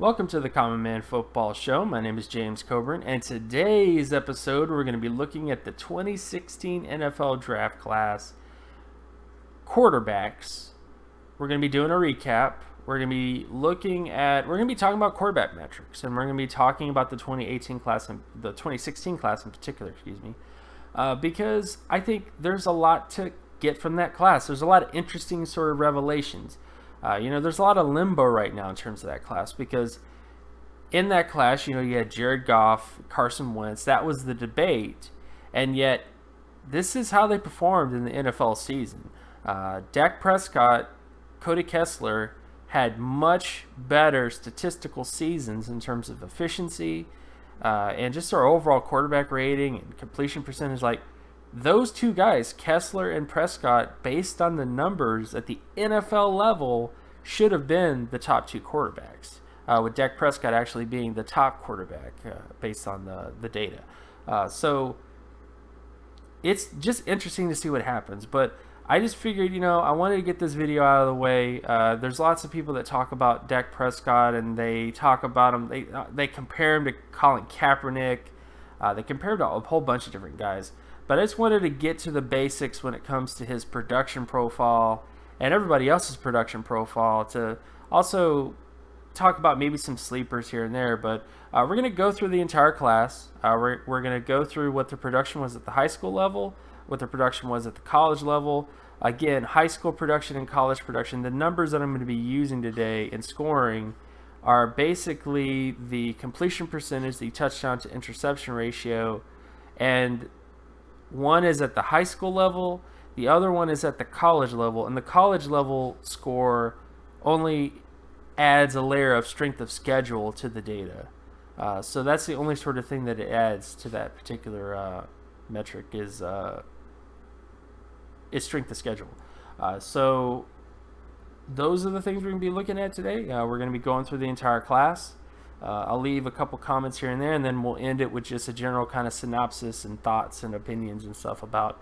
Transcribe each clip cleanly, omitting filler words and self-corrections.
Welcome to the Common Man Football Show. My name is James Cobern, and today's episode we're going to be looking at the 2016 NFL Draft Class quarterbacks. We're going to be doing a recap. We're going to be talking about quarterback metrics, and we're going to be talking about the 2018 class and the 2016 class in particular, because I think there's a lot to get from that class. There's a lot of interesting sort of revelations. There's a lot of limbo right now in terms of that class, because in that class, you had Jared Goff, Carson Wentz. That was the debate, and yet this is how they performed in the NFL season. Dak Prescott, Cody Kessler had much better statistical seasons in terms of efficiency and just our overall quarterback rating and completion percentage. Like, those two guys, Kessler and Prescott, based on the numbers at the NFL level, should have been the top two quarterbacks, with Dak Prescott actually being the top quarterback based on the data. So it's just interesting to see what happens. But I just figured, I wanted to get this video out of the way. There's lots of people that talk about Dak Prescott, and they talk about him. They compare him to Colin Kaepernick. They compare him to a whole bunch of different guys. But I just wanted to get to the basics when it comes to his production profile and everybody else's production profile, to also talk about maybe some sleepers here and there. But we're going to go through the entire class. We're going to go through what the production was at the high school level, what the production was at the college level. Again, high school production and college production. The numbers that I'm going to be using today in scoring are basically the completion percentage, the touchdown to interception ratio, and one is at the high school level, the other one is at the college level, and the college level score only adds a layer of strength of schedule to the data. So that's the only sort of thing that it adds to that particular metric is strength of schedule. So those are the things we're going to be looking at today. We're going to be going through the entire class. I'll leave a couple comments here and there, and then we'll end it with just a general kind of synopsis and thoughts and opinions and stuff about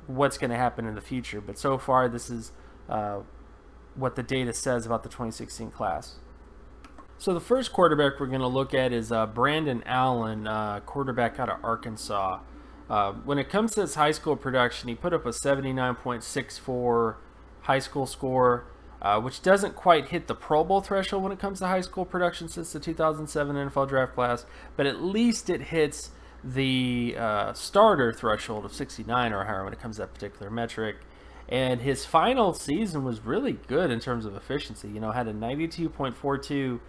what's going to happen in the future. But so far, this is what the data says about the 2016 class. So the first quarterback we're going to look at is Brandon Allen, quarterback out of Arkansas. When it comes to his high school production, he put up a 79.64 high school score, which doesn't quite hit the Pro Bowl threshold when it comes to high school production since the 2007 NFL Draft Class, but at least it hits the starter threshold of 69 or higher when it comes to that particular metric. And his final season was really good in terms of efficiency. Had a 92.42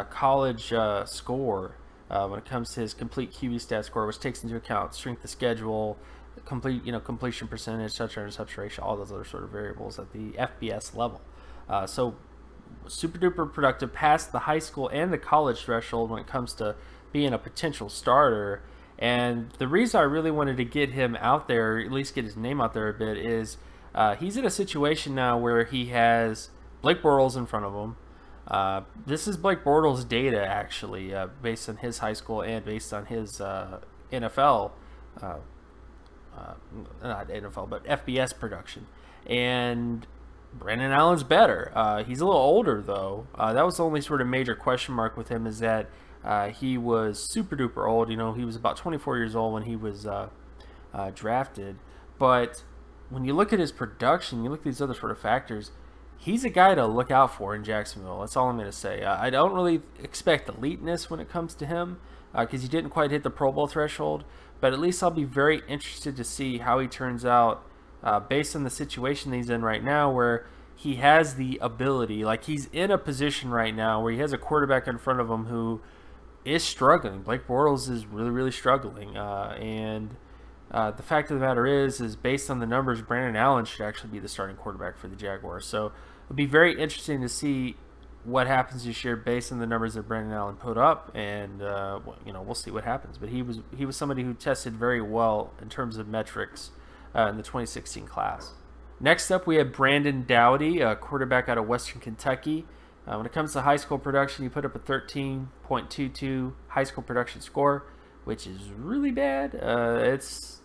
college score when it comes to his complete QB stat score, which takes into account strength of schedule, completion percentage, touchdown interception ratio, all those other sort of variables at the FBS level. So super duper productive, past the high school and the college threshold when it comes to being a potential starter. And the reason I really wanted to get him out there, or at least get his name out there a bit, is he's in a situation now where he has Blake Bortles in front of him. This is Blake Bortles' data, actually, based on his high school and based on his NFL, not NFL, but FBS production. And Brandon Allen's better. He's a little older, though. That was the only sort of major question mark with him, is that he was super duper old. He was about 24 years old when he was drafted. But when you look at his production, you look at these other sort of factors, he's a guy to look out for in Jacksonville. That's all I'm going to say. I don't really expect eliteness when it comes to him, because he didn't quite hit the Pro Bowl threshold. But at least I'll be very interested to see how he turns out based on the situation he's in right now, where he has the ability, like he's in a position right now where he has a quarterback in front of him who is struggling. Blake Bortles is really, really struggling. And the fact of the matter is based on the numbers, Brandon Allen should actually be the starting quarterback for the Jaguars. So it'll be very interesting to see what happens this year based on the numbers that Brandon Allen put up, and we'll see what happens. But he was somebody who tested very well in terms of metrics in the 2016 class. Next up, we have Brandon Doughty, a quarterback out of Western Kentucky. When it comes to high school production, he put up a 13.22 high school production score, which is really bad. It's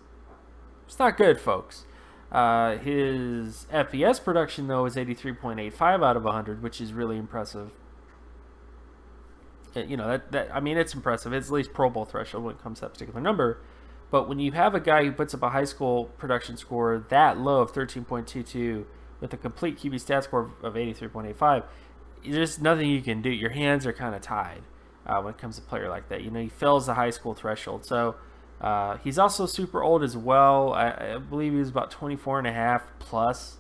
not good, folks. His FBS production, though, is 83.85 out of 100, which is really impressive. You know, I mean, it's impressive. It's at least Pro Bowl threshold when it comes to that particular number. But when you have a guy who puts up a high school production score that low of 13.22 with a complete QB stat score of 83.85, there's nothing you can do. Your hands are kind of tied when it comes to a player like that. You know, he fails the high school threshold. So he's also super old as well. I believe he was about 24 and a half plus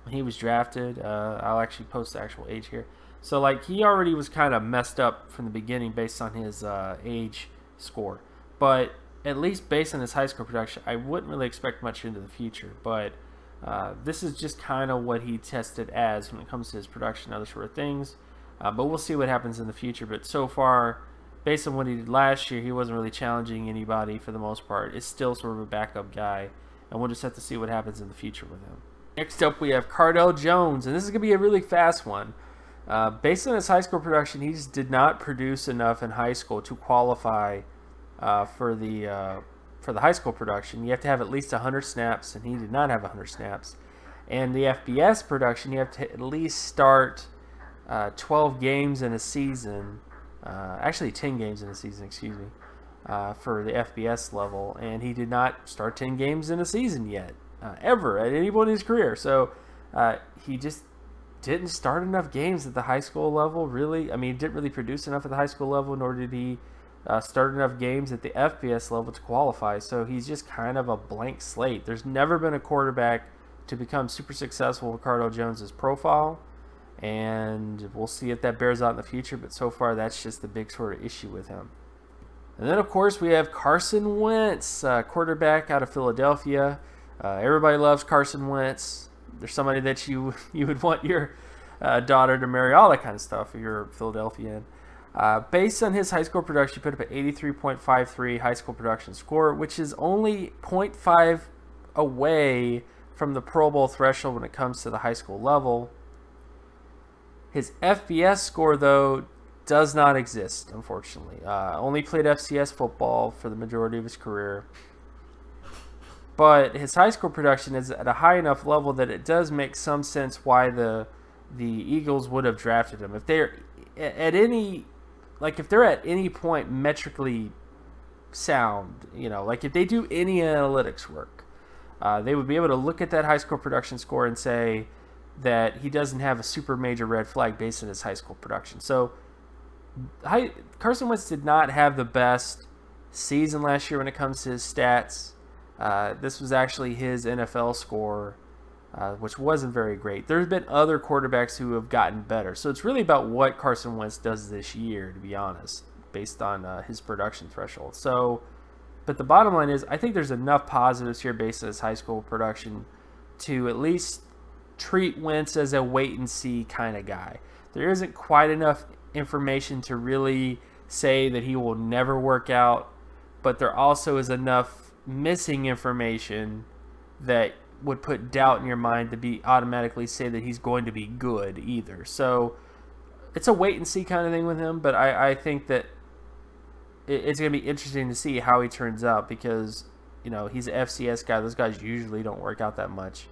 when he was drafted. I'll actually post the actual age here. So, like, he already was kind of messed up from the beginning based on his age score. But at least based on his high school production, I wouldn't really expect much into the future. But this is just kind of what he tested as when it comes to his production and other sort of things. But we'll see what happens in the future. But so far, based on what he did last year, he wasn't really challenging anybody for the most part. It's still sort of a backup guy. And we'll just have to see what happens in the future with him. Next up, we have Cardale Jones. And this is going to be a really fast one. Based on his high school production, he just did not produce enough in high school to qualify for the high school production. You have to have at least 100 snaps, and he did not have 100 snaps. And the FBS production, you have to at least start 12 games in a season, actually 10 games in a season, excuse me, for the FBS level. And he did not start 10 games in a season yet, ever, at any point in his career. So he just didn't start enough games at the high school level, really. I mean, he didn't really produce enough at the high school level, nor did he start enough games at the FBS level to qualify. So he's just kind of a blank slate. There's never been a quarterback to become super successful with Cardale Jones's profile, and we'll see if that bears out in the future. But so far, that's just the big sort of issue with him. And then, of course, we have Carson Wentz, quarterback out of Philadelphia. Everybody loves Carson Wentz. There's somebody that you would want your daughter to marry, all that kind of stuff if you're Philadelphian. Based on his high school production, he put up an 83.53 high school production score, which is only 0.5 away from the Pro Bowl threshold when it comes to the high school level. His FBS score, though, does not exist, unfortunately. Only played FCS football for the majority of his career. But his high school production is at a high enough level that it does make some sense why the Eagles would have drafted him. If they're at any point metrically sound, you know, like if they do any analytics work, they would be able to look at that high school production score and say that he doesn't have a super major red flag based on his high school production. So Carson Wentz did not have the best season last year when it comes to his stats. This was actually his NFL score, which wasn't very great. There's been other quarterbacks who have gotten better. So it's really about what Carson Wentz does this year, to be honest, based on his production threshold. So, but the bottom line is, I think there's enough positives here based on his high school production to at least treat Wentz as a wait-and-see kind of guy. There isn't quite enough information to really say that he will never work out, but there also is enough missing information that would put doubt in your mind to be automatically say that he's going to be good either. So it's a wait and see kind of thing with him, but I think that it's going to be interesting to see how he turns out because, you know, he's an FCS guy. Those guys usually don't work out that much.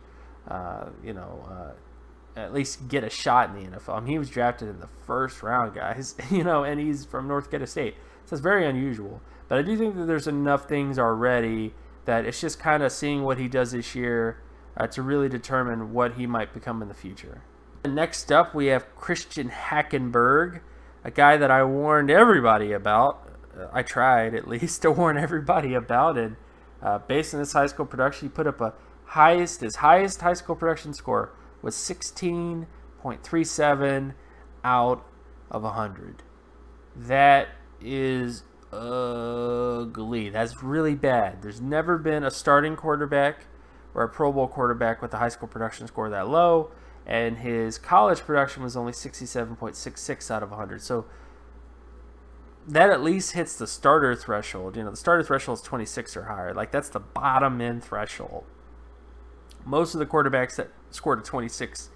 At least get a shot in the NFL. I mean, he was drafted in the first round, guys, you know, and he's from North Dakota State. So it's very unusual. But I do think that there's enough things already that it's just kind of seeing what he does this year to really determine what he might become in the future. And next up, we have Christian Hackenberg, a guy that I warned everybody about. I tried, at least, to warn everybody about it. Based on his high school production, he put up his highest high school production score was 16.37 out of 100. That is ugly. That's really bad. There's never been a starting quarterback or a Pro Bowl quarterback with a high school production score that low, and his college production was only 67.66 out of 100. So that at least hits the starter threshold. You know, the starter threshold is 26 or higher. Like, that's the bottom end threshold. Most of the quarterbacks that scored a 26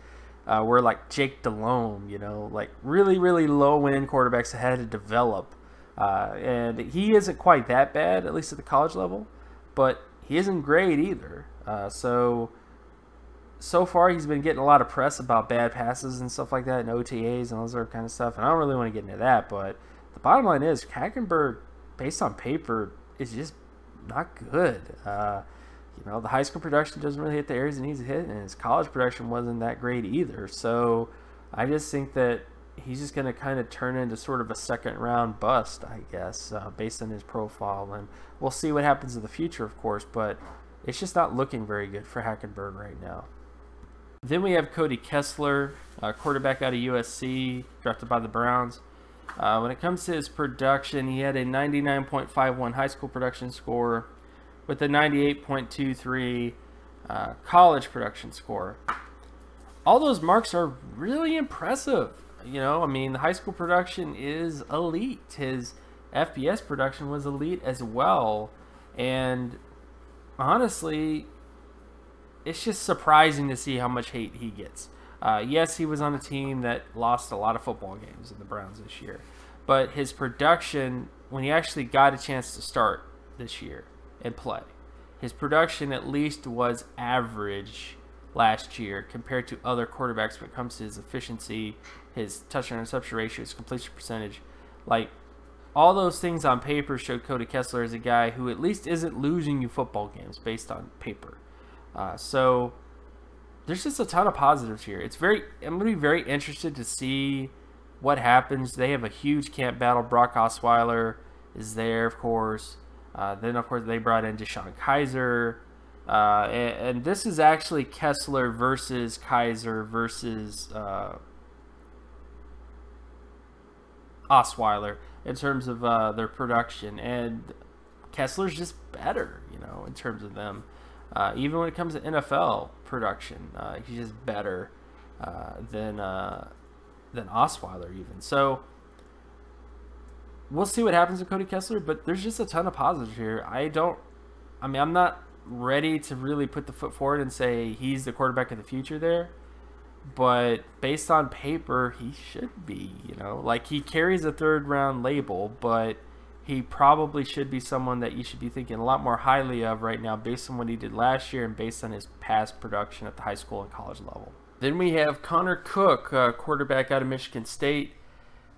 were like Jake Delhomme, you know, like really, really low end quarterbacks that had to develop. And he isn't quite that bad, at least at the college level, but he isn't great either. So far he's been getting a lot of press about bad passes and stuff like that, and OTAs and all that kind of stuff. And I don't really want to get into that, but the bottom line is Hackenberg, based on paper, is just not good. The high school production doesn't really hit the areas it needs to hit, and his college production wasn't that great either. So I just think that he's just going to kind of turn into sort of a second-round bust, I guess, based on his profile. And we'll see what happens in the future, of course, but it's just not looking very good for Hackenberg right now. Then we have Cody Kessler, quarterback out of USC, drafted by the Browns. When it comes to his production, he had a 99.51 high school production score with a 98.23 college production score. All those marks are really impressive. The high school production is elite. His FBS production was elite as well. And honestly, it's just surprising to see how much hate he gets. Yes, he was on a team that lost a lot of football games in the Browns this year. But his production, when he actually got a chance to start this year and play, his production at least was average last year compared to other quarterbacks when it comes to his efficiency, his touchdown interception ratio, his completion percentage. Like, all those things on paper showed Cody Kessler as a guy who at least isn't losing you football games based on paper. So there's just a ton of positives here. I'm going to be very interested to see what happens. They have a huge camp battle. Brock Osweiler is there, of course. Then, of course, they brought in Deshaun Kaiser. And this is actually Kessler versus Kaiser versus Osweiler in terms of their production. And Kessler's just better, in terms of them. Even when it comes to NFL production, he's just better than Osweiler even. So we'll see what happens with Cody Kessler, but there's just a ton of positives here. I'm not ready to really put the foot forward and say he's the quarterback of the future there, but based on paper, he should be, like, he carries a third round label, but he probably should be someone that you should be thinking a lot more highly of right now based on what he did last year and based on his past production at the high school and college level. Then we have Connor Cook, quarterback out of Michigan State.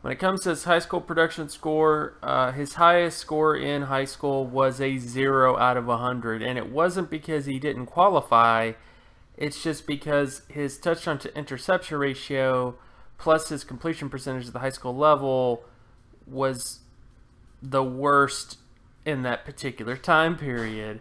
When it comes to his high school production score, his highest score in high school was a 0 out of 100. And it wasn't because he didn't qualify. It's just because his touchdown to interception ratio plus his completion percentage at the high school level was the worst in that particular time period.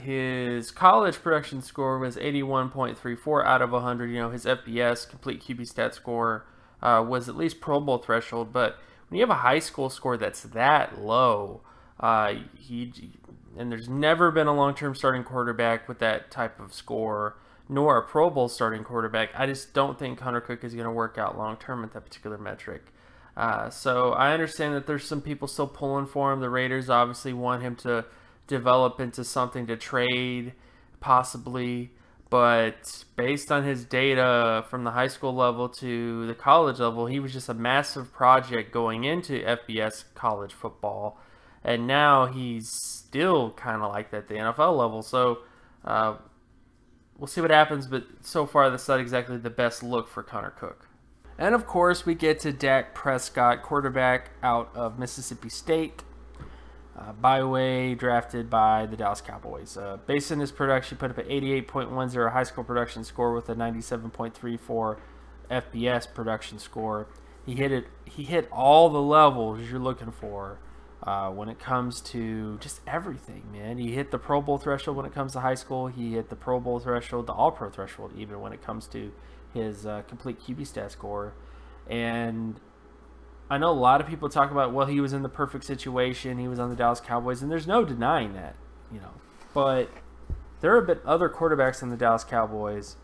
His college production score was 81.34 out of 100. His FBS, complete QB stat score, was at least Pro Bowl threshold. But when you have a high school score that's that low, and there's never been a long-term starting quarterback with that type of score, nor a Pro Bowl starting quarterback, I just don't think Connor Cook is going to work out long-term at that particular metric. So I understand that there's some people still pulling for him. The Raiders obviously want him to develop into something to trade, possibly. But based on his data from the high school level to the college level, he was just a massive project going into FBS college football. And now he's still kind of like that at the NFL level. So we'll see what happens. But so far, that's not exactly the best look for Connor Cook. And, of course, we get to Dak Prescott, quarterback out of Mississippi State, byway drafted by the Dallas Cowboys. Based on his production, he put up an 88.10 high school production score with a 97.34 FBS production score. He hit all the levels you're looking for when it comes to just everything, man. He hit the Pro Bowl threshold when it comes to high school. He hit the Pro Bowl threshold, the All-Pro threshold, even when it comes to his complete QB stat score. And I know a lot of people talk about, well, he was in the perfect situation, he was on the Dallas Cowboys, and there's no denying that, But there have been other quarterbacks on the Dallas Cowboys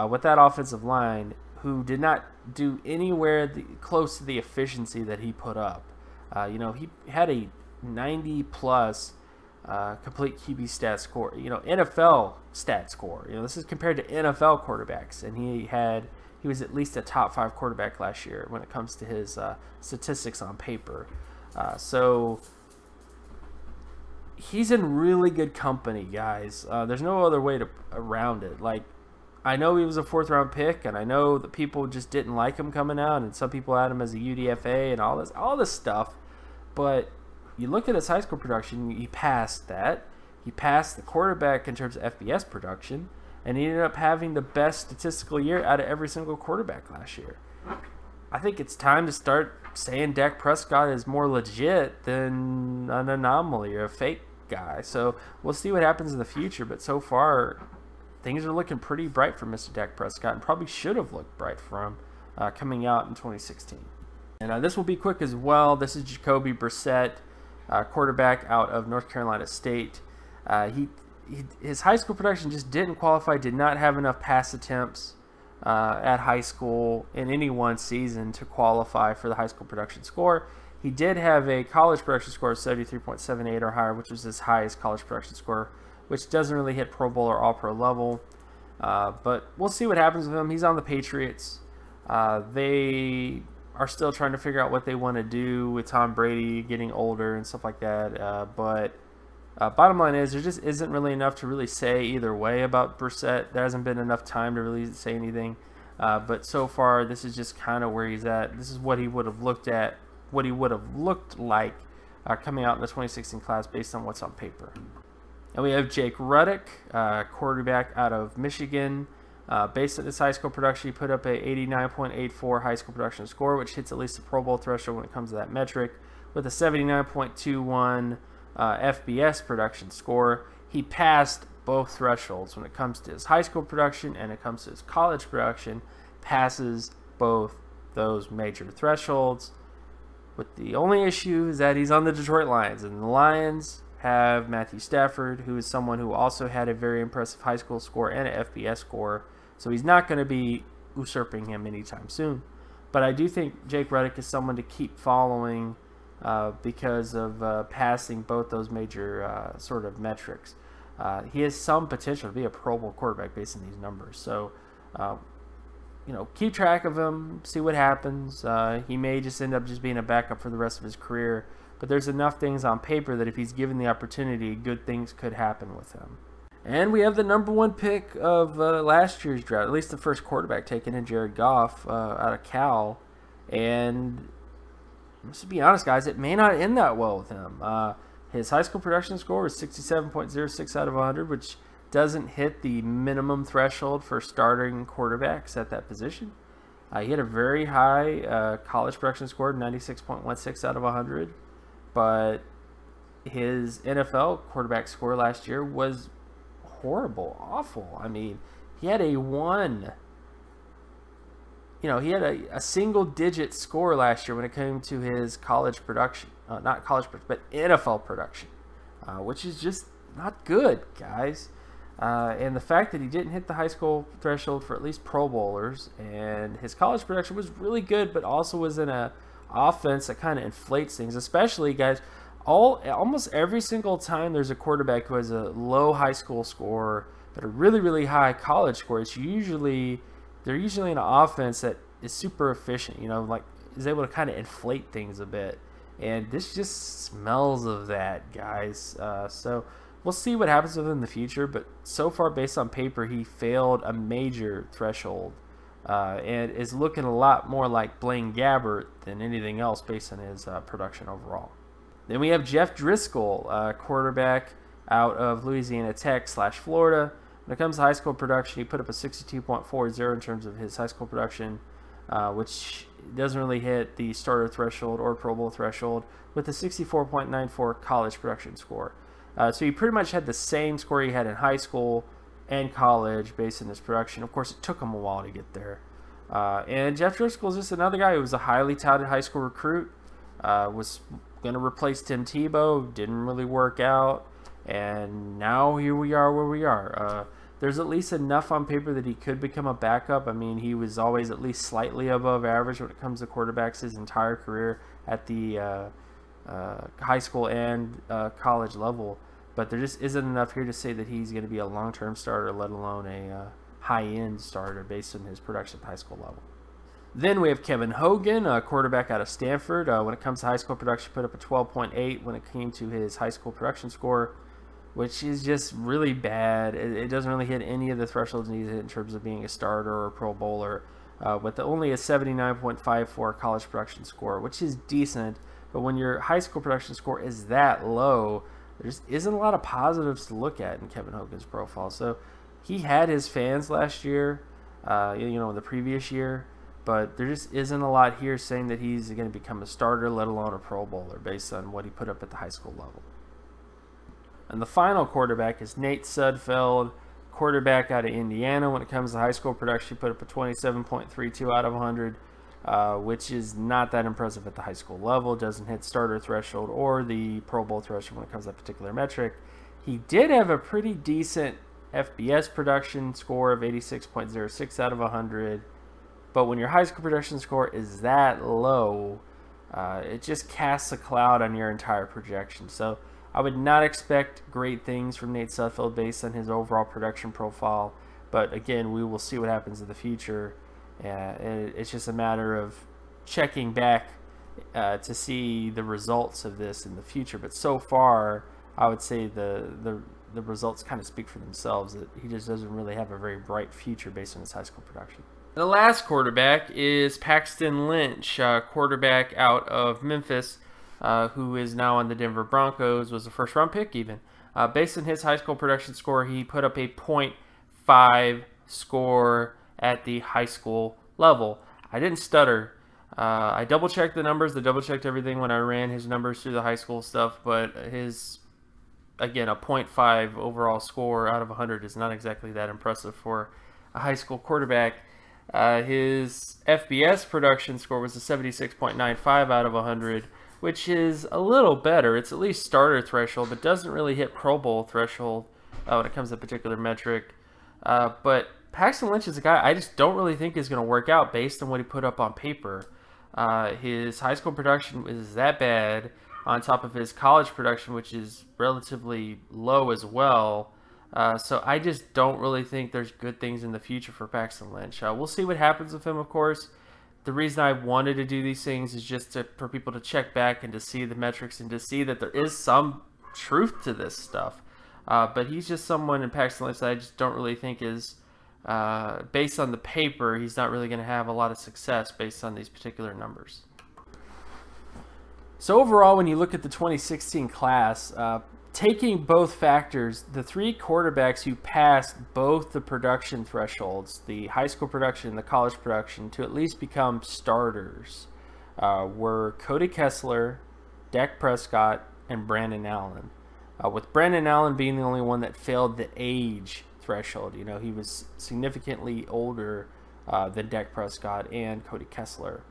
with that offensive line who did not do anywhere close to the efficiency that he put up. He had a 90-plus complete QB stat score, NFL stat score. This is compared to NFL quarterbacks, and he was at least a top 5 quarterback last year when it comes to his statistics on paper. So he's in really good company, guys. There's no other way around it. Like, I know he was a 4th-round pick, and I know that people just didn't like him coming out, and some people had him as a UDFA and all this stuff. But you look at his high school production, he passed that. He passed the quarterback in terms of FBS production, and he ended up having the best statistical year out of every single quarterback last year. I think it's time to start saying Dak Prescott is more legit than an anomaly or a fake guy. So we'll see what happens in the future, but so far things are looking pretty bright for Mr. Dak Prescott, and probably should have looked bright for him coming out in 2016. And this will be quick as well. This is Jacoby Brissett, quarterback out of North Carolina State. His high school production just didn't qualify, did not have enough pass attempts at high school in any one season to qualify for the high school production score. He did have a college production score of 73.78 or higher, which was his highest college production score, which doesn't really hit Pro Bowl or All-Pro level. But we'll see what happens with him. He's on the Patriots. They are still trying to figure out what they want to do with Tom Brady getting older and stuff like that. But bottom line is, there just isn't really enough to really say either way about Brissett. There hasn't been enough time to really say anything. But so far, this is just kind of where he's at. This is what he would have looked like coming out in the 2016 class based on what's on paper. And we have Jake Rudock, quarterback out of Michigan. Based on his high school production, he put up a 89.84 high school production score, which hits at least the Pro Bowl threshold when it comes to that metric, with a 79.21 FBS production score. He passed both thresholds when it comes to his high school production and it comes to his college production. Passes both those major thresholds. With the only issue is that he's on the Detroit Lions, and the Lions have Matthew Stafford, who is someone who also had a very impressive high school score and an FBS score, so he's not going to be usurping him anytime soon. But I do think Jake Rudock is someone to keep following because of passing both those major sort of metrics. He has some potential to be a Pro Bowl quarterback based on these numbers. So, keep track of him, see what happens. He may just end up just being a backup for the rest of his career. But there's enough things on paper that if he's given the opportunity, good things could happen with him. And we have the #1 pick of last year's draft, at least the first quarterback taken in, Jared Goff out of Cal. And let's be honest, guys, it may not end that well with him. His high school production score was 67.06 out of 100, which doesn't hit the minimum threshold for starting quarterbacks at that position. He had a very high college production score, 96.16 out of 100. But his NFL quarterback score last year was horrible, awful. I mean, he had a 1. He had a single-digit score last year when it came to his college production. Not college production, but NFL production, which is just not good, guys. And the fact that he didn't hit the high school threshold for at least Pro Bowlers, and his college production was really good, but also was in a offense that kind of inflates things, especially, guys, almost every single time there's a quarterback who has a low high school score but a really, really high college score, they're usually in an offense that is super efficient, like is able to kind of inflate things a bit. And this just smells of that, guys. So we'll see what happens with him in the future, but so far, based on paper, he failed a major threshold. And is looking a lot more like Blaine Gabbert than anything else based on his production overall. Then we have Jeff Driskel, quarterback out of Louisiana Tech / Florida. When it comes to high school production, he put up a 62.40 in terms of his high school production, which doesn't really hit the starter threshold or Pro Bowl threshold, with a 64.94 college production score. So he pretty much had the same score he had in high school and college based on his production. Of course, it took him a while to get there. And Jeff Driskel is just another guy who was a highly touted high school recruit, was going to replace Tim Tebow, didn't really work out, and now here we are where we are. There's at least enough on paper that he could become a backup. I mean, he was always at least slightly above average when it comes to quarterbacks his entire career at the high school and college level. But there just isn't enough here to say that he's going to be a long-term starter, let alone a high-end starter based on his production at the high school level. Then we have Kevin Hogan, a quarterback out of Stanford. When it comes to high school production, put up a 12.8 when it came to his high school production score. which is just really bad. It doesn't really hit any of the thresholds needed in terms of being a starter or a Pro Bowler, with only a 79.54 college production score, which is decent. But when your high school production score is that low, there isn't a lot of positives to look at in Kevin Hogan's profile. So he had his fans last year, in the previous year, but there just isn't a lot here saying that he's going to become a starter, let alone a Pro Bowler, based on what he put up at the high school level. And the final quarterback is Nate Sudfeld, quarterback out of Indiana. When it comes to high school production, he put up a 27.32 out of 100, which is not that impressive at the high school level. Doesn't hit starter threshold or the Pro Bowl threshold when it comes to that particular metric. He did have a pretty decent FBS production score of 86.06 out of 100. But when your high school production score is that low, it just casts a cloud on your entire projection. So I would not expect great things from Nate Sudfeld based on his overall production profile. But again, we will see what happens in the future. It's just a matter of checking back to see the results of this in the future. But so far, I would say the results kind of speak for themselves, that he just doesn't really have a very bright future based on his high school production. The last quarterback is Paxton Lynch, quarterback out of Memphis, who is now on the Denver Broncos, was a first-round pick even. Based on his high school production score, he put up a .5 score at the high school level. I didn't stutter. I double-checked the numbers. I double-checked everything when I ran his numbers through the high school stuff, but his, again, a .5 overall score out of 100 is not exactly that impressive for a high school quarterback. His FBS production score was a 76.95 out of 100, which is a little better. It's at least starter threshold, but doesn't really hit Pro Bowl threshold when it comes to a particular metric. But Paxton Lynch is a guy I just don't really think is going to work out based on what he put up on paper. His high school production is that bad, on top of his college production, which is relatively low as well. So I just don't really think there's good things in the future for Paxton Lynch. We'll see what happens with him, of course. The reason I wanted to do these things is just for people to check back and to see the metrics and to see that there is some truth to this stuff. But he's just someone in Paxton Lynch that I just don't really think is, based on the paper, he's not really going to have a lot of success based on these particular numbers. So overall, when you look at the 2016 class, taking both factors, the three quarterbacks who passed both the production thresholds, the high school production and the college production, to at least become starters, were Cody Kessler, Dak Prescott, and Brandon Allen. With Brandon Allen being the only one that failed the age threshold. He was significantly older than Dak Prescott and Cody Kessler.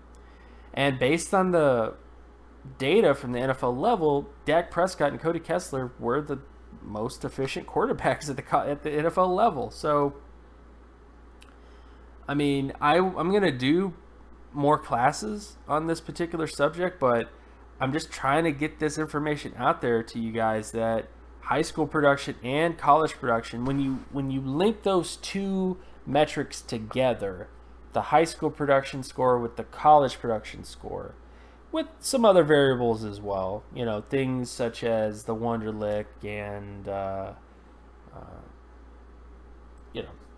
And based on the data from the NFL level, Dak Prescott and Cody Kessler were the most efficient quarterbacks at the NFL level. So, I mean, I'm going to do more classes on this particular subject, but I'm just trying to get this information out there to you guys that high school production and college production, when you link those two metrics together, the high school production score with the college production score, with some other variables as well, things such as the Wonderlic and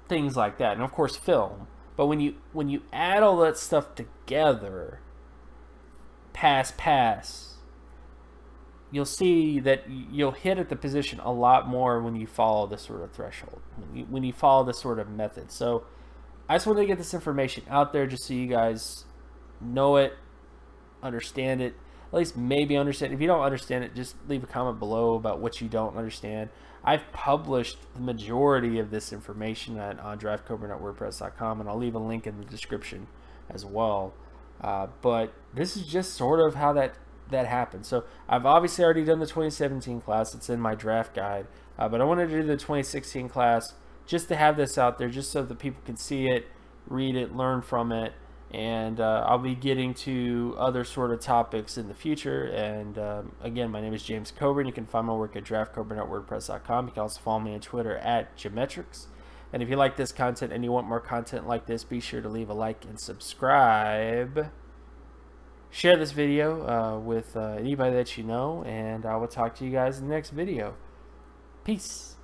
things like that, and of course film. But when you add all that stuff together, pass, you'll see that you'll hit at the position a lot more when you follow this sort of threshold, when you follow this sort of method. So I just wanted to get this information out there just so you guys know it, understand it, at least maybe understand. If you don't understand it, just leave a comment below about what you don't understand. I've published the majority of this information on draftcoburn.wordpress.com, and I'll leave a link in the description as well. But this is just sort of how that happened. So I've obviously already done the 2017 class. It's in my draft guide. But I wanted to do the 2016 class just to have this out there, just so that people can see it, read it, learn from it. And I'll be getting to other sort of topics in the future. And again, my name is James Cobern. You can find my work at draftcoburn.wordpress.com. You can also follow me on Twitter at Geometrics. And if you like this content and you want more content like this, be sure to leave a like and subscribe. Share this video with anybody that you know, and I will talk to you guys in the next video. Peace.